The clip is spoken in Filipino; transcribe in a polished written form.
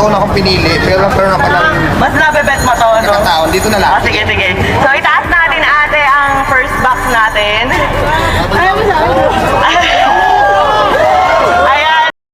doon akong pinili, pero na pala Mas nabebet mo to, ano? taon. Dito na lang. Oh, sige, sige. So, itaas natin ate ang first box natin. Ano mo sabi?